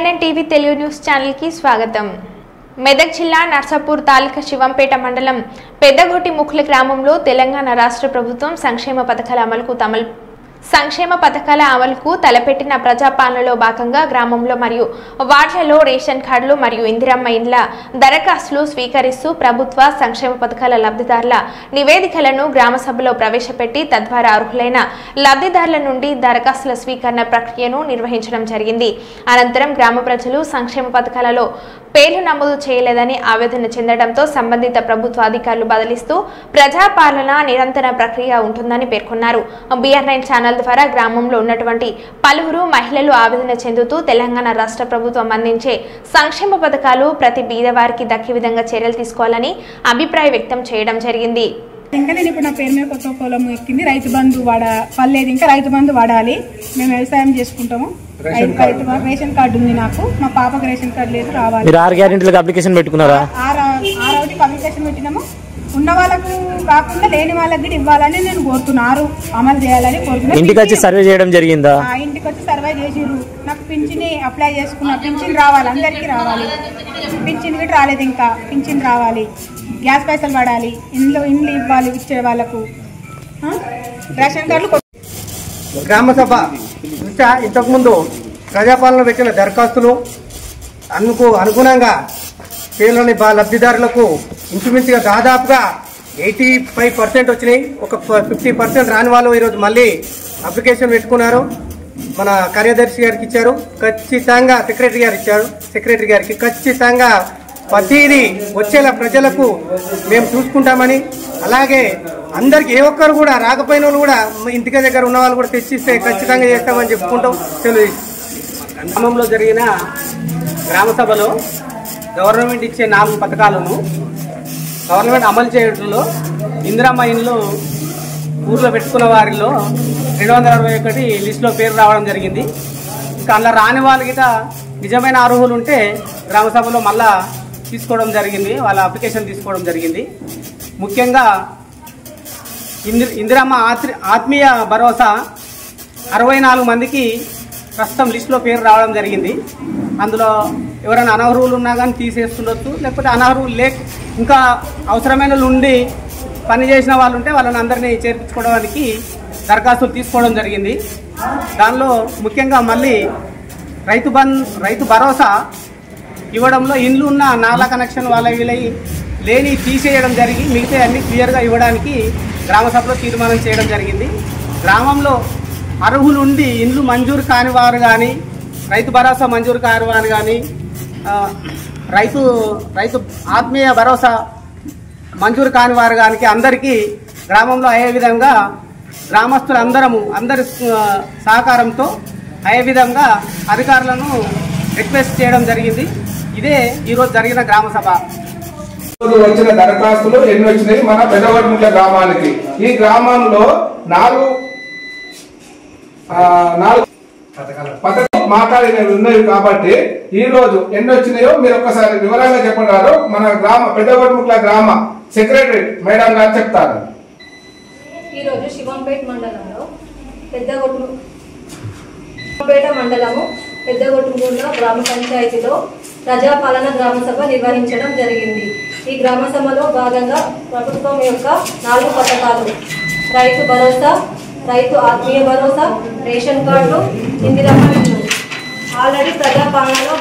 BNN TV Telugu news channel కి స్వాగతం। మెదక్ జిల్లా నర్సాపూర్ తాలూకా శివంపేట మండలం పెద్దగొట్టి ముఖ్ల గ్రామంలో తెలంగాణ రాష్ట్ర ప్రభుత్వం సంక్షేమ పథకాల అమలుకు తలపెట్టిన ప్రజాపాలనలో భాగంగా గ్రామంలో మరియు వార్డులలో రేషన్ కార్డులు మరియు ఇందిరమ్మ ఇండ్ల దరఖాస్తులు స్వీకరిస్తూ ప్రభుత్వ సంక్షేమ పథకాల లబ్ధిదారుల నివేదికలను గ్రామ సభలో ప్రవేశపెట్టి తద్వారా అర్హులైన లబ్ధిదారుల నుండి దరఖాస్తుల స్వీకరణ ప్రక్రియను నిర్వహించడం జరిగింది। అనంతరం గ్రామ ప్రజలు సంక్షేమ పథకాలలో పేర్లు నమోదు చేయలేదని ఆవేదన చెందడంతో సంబంధిత ప్రభుత్వ అధికారులు బదిలిస్తూ ప్రజాపాలన నిరంతర ప్రక్రియ ఉంటుందని పేర్కొన్నారు। BNN ఛానల్ ద్వారా గ్రామంలో ఉన్నటువంటి పలువురు మహిళలు ఆవేదన చెందుతూ తెలంగాణ రాష్ట్ర ప్రభుత్వం అందించే సంక్షేమ పథకాలు ప్రతి బీదవారికి దక్కే విధంగా చర్యలు తీసుకోవాలని అభిప్రాయం వ్యక్తం చేయడం జరిగింది। ఇంకా నేను ఇప్పుడు నా పేరు మీద కొత్త పొలం ఎక్కింది, రైతు బంధు పర్లేదు, ఇంకా రైతు బంధు వాడాలి, మేము వ్యవసాయం చేసుకుంటాము। రేషన్ కార్డు ఉంది, నాకు మా పాపకు రేషన్ కార్డు లేదు, రావాలి। మీరు 6 గ్యారెంటీలకు అప్లికేషన్ పెట్టుకున్నారా? 6 అప్లికేషన్ పెట్టినాము, ఉన్న వాళ్ళకు కాకుండా లేని వాళ్ళకి కూడా ఇవ్వాలని నేను కోరుతున్నాను, అమలు చేయాలని కోరుతున్నాను। ఇంటికి వచ్చి సర్వే చేయడం జరిగిందా? ఇంటికి వచ్చి సర్వే చేసిర్రు, నాకు పింఛన్ అప్లై చేసుకున్నా, పింఛన్ రావాలి, అందరికీ రావాలి, పింఛన్ కూడా రాలేదు, ఇంకా పింఛన్ రావాలి, గ్యాస్ పైసలు పడాలి, ఇండ్లు ఇవ్వాలి ఇచ్చే వాళ్ళకు, రేషన్ కార్డులు। గ్రామ సభ ఇంతకుముందు ప్రజాపాలన పెట్టిన దరఖాస్తులు అందుకు అనుగుణంగా పేర్లని లబ్ధిదారులకు ఇంచుమించుగా దాదాపుగా 85% వచ్చినాయి। ఒక 50% రాని వాళ్ళు ఈరోజు మళ్ళీ అప్లికేషన్ పెట్టుకున్నారు, మన కార్యదర్శి గారికి ఇచ్చారు, ఖచ్చితంగా సెక్రటరీ గారికి ఖచ్చితంగా ప్రతిదీ వచ్చేలా ప్రజలకు మేము చూసుకుంటామని, అలాగే అందరికి ఏ ఒక్కరు కూడా రాకపోయిన వాళ్ళు కూడా ఇంటికి దగ్గర ఉన్న వాళ్ళు కూడా తెచ్చిస్తే ఖచ్చితంగా చేస్తామని చెప్పుకుంటాం। గ్రామంలో జరిగిన గ్రామ సభలో గవర్నమెంట్ ఇచ్చే 4 పథకాలను గవర్నమెంట్ అమలు చేయడంలో ఇందిరమ్మ ఇండ్లు ఊర్లో పెట్టుకున్న వారిలో 261 లిస్టులో పేరు రావడం జరిగింది। ఇంకా అలా రాని వాళ్ళకి నిజమైన అర్హులు ఉంటే గ్రామ సభలో మళ్ళా తీసుకోవడం జరిగింది, వాళ్ళ అప్లికేషన్ తీసుకోవడం జరిగింది। ముఖ్యంగా ఇందిరమ్మ ఆత్మీయ భరోసా 64 మందికి ప్రస్తుతం లిస్టులో పేరు రావడం జరిగింది। అందులో ఎవరైనా అనర్హులు ఉన్నా కానీ తీసేస్తుండొచ్చు, లేకపోతే అనర్హులు ఇంకా అవసరమైన ఉండి పని చేసిన వాళ్ళు ఉంటే వాళ్ళని అందరినీ చేర్పించుకోవడానికి దరఖాస్తులు తీసుకోవడం జరిగింది। దానిలో ముఖ్యంగా మళ్ళీ రైతు భరోసా ఇవ్వడంలో ఇండ్లు ఉన్న నాలా కనెక్షన్ వాళ్ళ లేని తీసేయడం జరిగి మిగతా అన్ని క్లియర్గా ఇవ్వడానికి గ్రామ సభలో తీర్మానం చేయడం జరిగింది। గ్రామంలో అర్హులు ఉండి ఇండ్లు మంజూరు కాని వారు కానీ, రైతు భరోసా మంజూరు కాని వారు కానీ, రైతు ఆత్మీయ భరోసా మంజూరు కాని వారు కానీ అందరికీ గ్రామంలో అయ్యే విధంగా అందరి సహకారంతో అయ్యే విధంగా అధికారులను రిక్వెస్ట్ చేయడం జరిగింది। ఇదే ఈరోజు జరిగిన గ్రామ సభ। వచ్చిన దరఖాస్తులు ఎన్ని వచ్చినాయి మన పెద్దగొట్టిముఖ్ల గ్రామానికి? ఈ గ్రామంలో 4 పథకాలు మాట్లాడినవి ఉన్నాయి కాబట్టి ఈ రోజు ఎన్ని వచ్చినాయో మీరు ఒక్కసారి వివరంగా చెప్పండి। మన పెద్దగొట్టిముఖ్ల గ్రామ సెక్రటరీ మేడం గారు చెప్తారు। ఈ రోజు శివంపేట మండలంలో పెద్దగొట్టుమూల గ్రామ పంచాయతీలో ప్రజాపాలన గ్రామ సభ నిర్వహించడం జరిగింది। ఈ గ్రామ సభలో భాగంగా ప్రభుత్వం యొక్క 4 పథకాలు, రైతు భరోసా, రైతు ఆత్మీయ భరోసా, రేషన్ కార్డు, ఇందిరమ్మ ఇండ్లు ఆల్రెడీ ప్రజాపాలనలో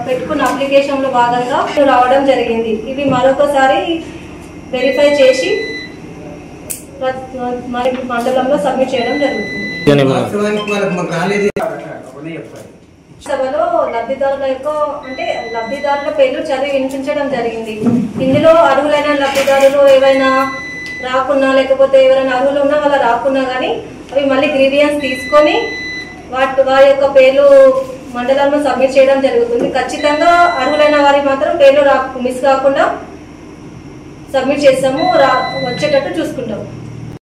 పెట్టుకున్న అప్లికేషన్లో భాగంగా రావడం జరిగింది। ఇవి మరొకసారి వెరిఫై చేసి మండలంలో సబ్మిట్ చేయడం జరుగుతుంది। సభలో లబ్ధిదారుల పేర్లు చదివి వినిపించడం జరిగింది। ఇందులో అర్హులైన లబ్ధిదారులు ఏవైనా రాకున్నా, లేకపోతే ఎవరైనా అర్హులు ఉన్నా వాళ్ళ రాకున్నా కానీ అవి మళ్ళీ గ్రీవియన్స్ తీసుకొని వారి యొక్క పేర్లు మండలంలో సబ్మిట్ చేయడం జరుగుతుంది। ఖచ్చితంగా అర్హులైన వారి మాత్రం పేర్లు మిస్ కాకుండా సబ్మిట్ చేస్తాము, వచ్చేటట్టు చూసుకుంటాము।